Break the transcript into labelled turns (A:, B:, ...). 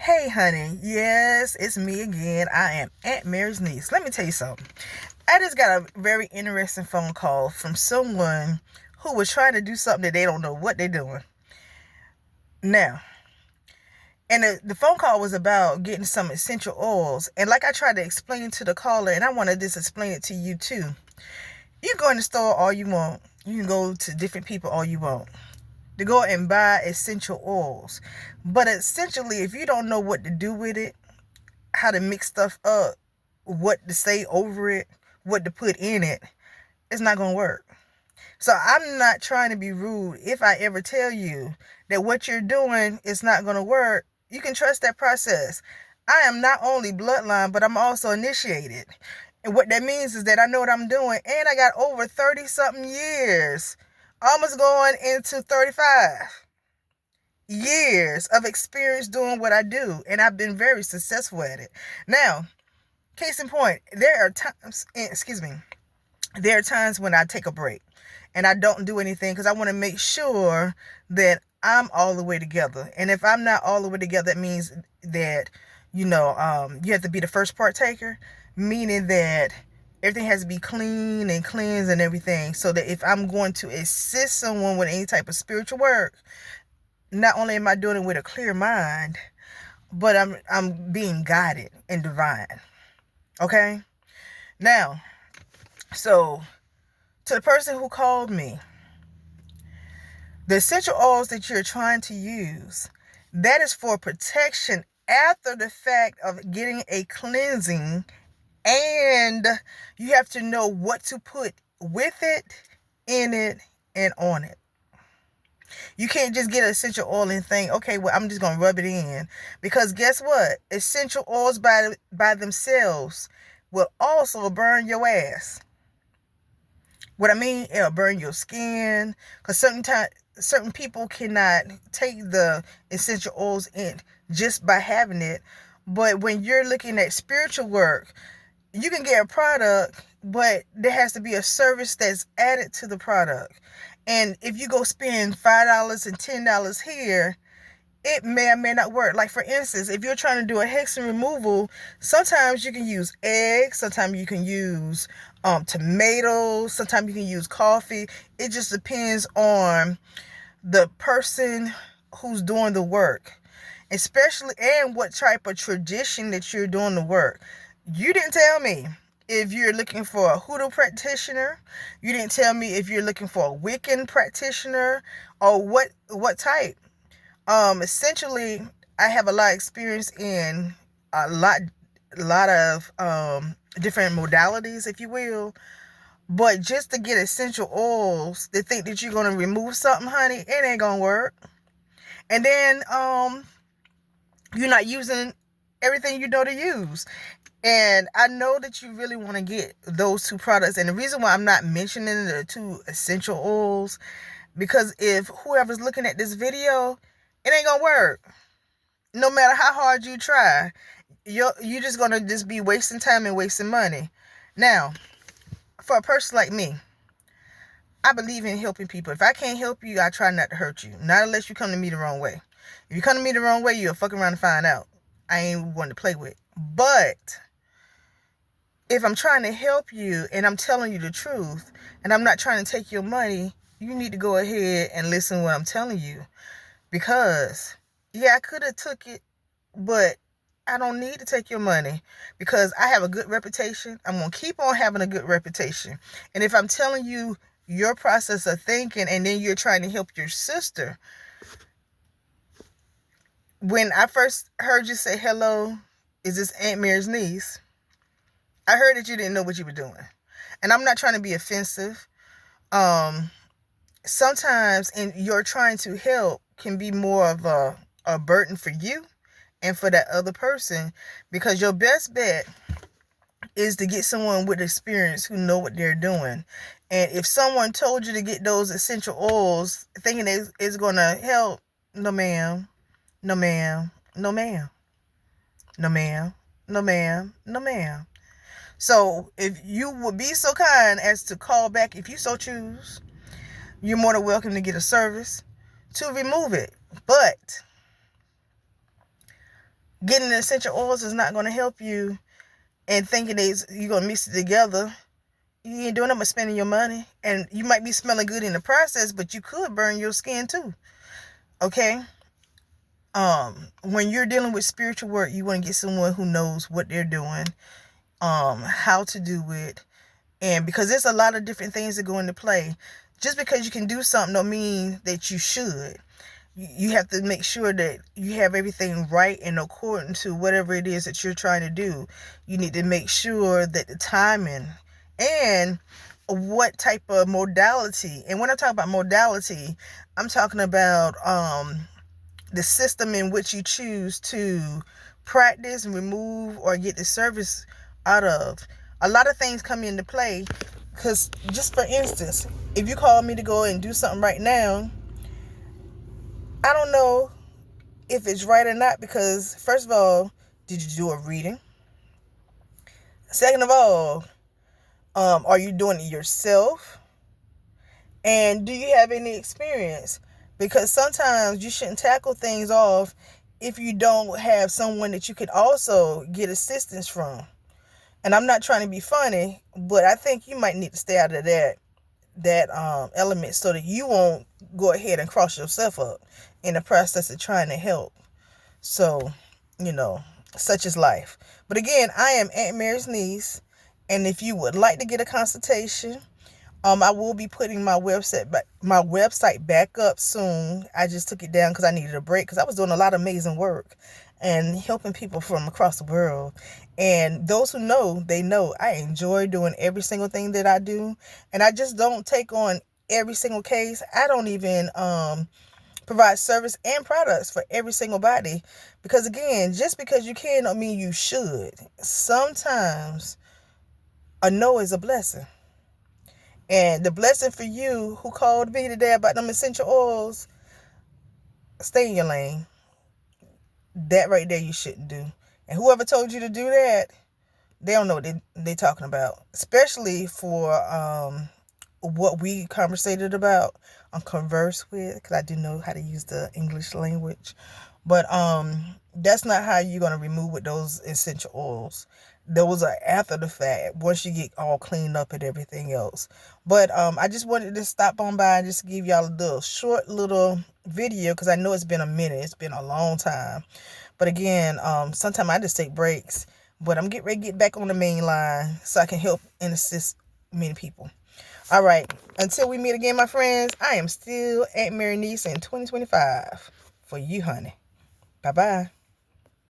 A: Hey, honey. Yes, it's me again. I am Aunt Mary's niece. Let me tell you something. I just got a very interesting phone call from someone who was trying to do something that they don't know what they're doing. Now, and the phone call was about getting some essential oils. And like I tried to explain to the caller, and I want to just explain it to you too. You can go in the store all you want. You can go to different people all you want to go and buy essential oils. But essentially, if you don't know what to do with it, how to mix stuff up, what to say over it, what to put in it, it's not going to work. So I'm not trying to be rude. If I ever tell you that what you're doing is not going to work, you can trust that process. I am not only bloodline, but I'm also initiated. And what that means is that I know what I'm doing, and I got over 30 something years, almost going into 35 years of experience doing what I do, and I've been very successful at it. Now, case in point, there are times when I take a break and I don't do anything because I want to make sure that I'm all the way together. And if I'm not all the way together, that means that you have to be the first partaker, meaning that everything has to be clean and cleansed and everything, so that if I'm going to assist someone with any type of spiritual work, not only am I doing it with a clear mind, but I'm being guided and divine. Okay? Now, so to the person who called me, the essential oils that you're trying to use, that is for protection after the fact of getting a cleansing, and you have to know what to put with it, in it, and on it. You can't just get an essential oil and think, okay, well, I'm just going to rub it in. Because guess what? Essential oils by themselves will also burn your ass. What I mean, it'll burn your skin. Because certain people cannot take the essential oils in just by having it. But when you're looking at spiritual work, you can get a product, but there has to be a service that's added to the product. And if you go spend $5 and $10 here, it may or may not work. Like, for instance, if you're trying to do a hexen removal, sometimes you can use eggs, sometimes you can use tomatoes, sometimes you can use coffee. It just depends on the person who's doing the work, especially, and what type of tradition that you're doing the work. You didn't tell me if you're looking for a hoodoo practitioner. You didn't tell me if you're looking for a Wiccan practitioner or what type. Essentially, I have a lot of experience in a lot of different modalities, if you will. But just to get essential oils to think that you're gonna remove something, honey, it ain't gonna work. And then you're not using everything you know to use. And I know that you really want to get those two products. And the reason why I'm not mentioning the two essential oils, because if whoever's looking at this video, it ain't gonna work. No matter how hard you try, you're just gonna just be wasting time and wasting money. Now, for a person like me, I believe in helping people. If I can't help you, I try not to hurt you. Not unless you come to me the wrong way. If you come to me the wrong way, you'll fuck around and find out. I ain't one to play with. But if I'm trying to help you and I'm telling you the truth and I'm not trying to take your money, you need to go ahead and listen to what I'm telling you. Because, yeah, I could have took it, but I don't need to take your money because I have a good reputation. I'm going to keep on having a good reputation. And if I'm telling you your process of thinking and then you're trying to help your sister, when I first heard you say, hello, is this Aunt Mary's niece? I heard that you didn't know what you were doing. And I'm not trying to be offensive. Sometimes in your trying to help can be more of a burden for you and for that other person, because your best bet is to get someone with experience who know what they're doing. And if someone told you to get those essential oils thinking it's going to help, no ma'am, no ma'am, no ma'am, no ma'am, no ma'am, no ma'am. So if you would be so kind as to call back, if you so choose, you're more than welcome to get a service to remove it. But Getting the essential oils is not going to help you, and thinking that you're going to mix it together. You ain't doing nothing but spending your money. And you might be smelling good in the process, but you could burn your skin too. Okay? When you're dealing with spiritual work, you want to get someone who knows what they're doing, how to do it. And because there's a lot of different things that go into play. Just because you can do something don't mean that you should. You have to make sure that you have everything right and according to whatever it is that you're trying to do. You need to make sure that the timing and what type of modality. And when I talk about modality, I'm talking about the system in which you choose to practice, remove, or get the service out of. A lot of things come into play because, just for instance, if you call me to go and do something right now, I don't know if it's right or not because, first of all, did you do a reading? Second of all, are you doing it yourself? And do you have any experience? Because sometimes you shouldn't tackle things off if you don't have someone that you could also get assistance from. And I'm not trying to be funny, but I think you might need to stay out of that element so that you won't go ahead and cross yourself up in the process of trying to help. So, such is life. But again, I am Aunt Mary's niece, and if you would like to get a consultation, I will be putting my website back up soon. I just took it down because I needed a break because I was doing a lot of amazing work and helping people from across the world. And those who know, they know I enjoy doing every single thing that I do. And I just don't take on every single case. I don't even provide service and products for every single body. Because again, just because you can don't mean you should. Sometimes a no is a blessing. And the blessing for you who called me today about them essential oils, stay in your lane. That right there you shouldn't do. And whoever told you to do that, they don't know what they're talking about. Especially for what we conversated about on Converse with, because I do know how to use the English language. But that's not how you're going to remove with those essential oils. Those are after the fact, once you get all cleaned up and everything else. But I just wanted to stop on by and just give y'all a little short little video because I know it's been a minute. It's been a long time. But again, sometimes I just take breaks. But I'm getting ready to get back on the main line so I can help and assist many people. All right. Until we meet again, my friends, I am still Aunt Mary Niece in 2025 for you, honey. Bye-bye.